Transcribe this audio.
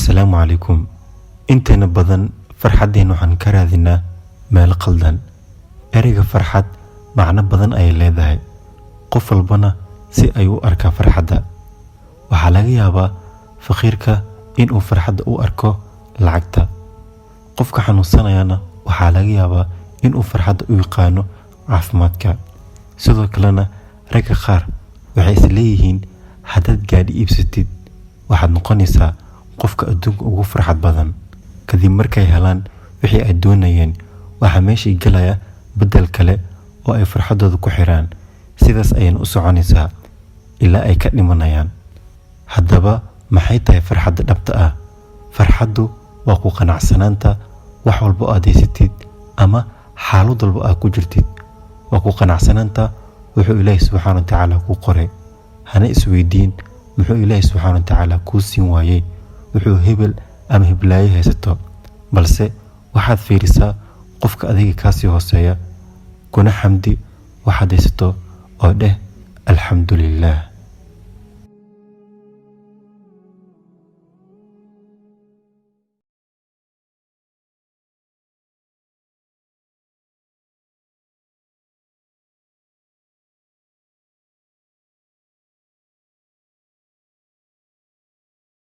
السلام عليكم. انتنا بدن فرحدين وحن كراذنا مال قلدن اريغا فرحد معنى بدن اي ليدهي قف البنا سي ايو اركا فرحدا وحالاغي يابا فقيركا انو فرحد او اركو لعقتا قفك حنوصانيانا وحالاغي يابا انو فرحد او يقانو عافمادكا سيدو كلنا ريكا خار وحيس ليهين حداد قادي إبستيد waxaad noqonaysaa qofka adduunka ugu farxad badan kadib markay helaan wixii ay doonayeen waxa meeshii galaya bedel kale oo ay farxadooda ku xiraan sidaas ayaan u soconaysaa ilaa ay ka dhimanayaan haddaba maxay tahay farxadda dhabta ah farxaddu waa ku qanacsanaanta wax walba aad haysatid ama xaalad walba aad ku jirtid waa ku qanacsanaanta wuxuu Ilaahay subxaanahu wa ta'aala ku qoray hana isweydiin muxuu Ilaahay subxaanahu wa ta'aala ku siin waayay wuxuu hebel ama heblaay haysato balse waxaad fiirisaa qofka adiga ka sii hooseeya kuna xamdi waxaad haysato oo dheh alxamdulillah.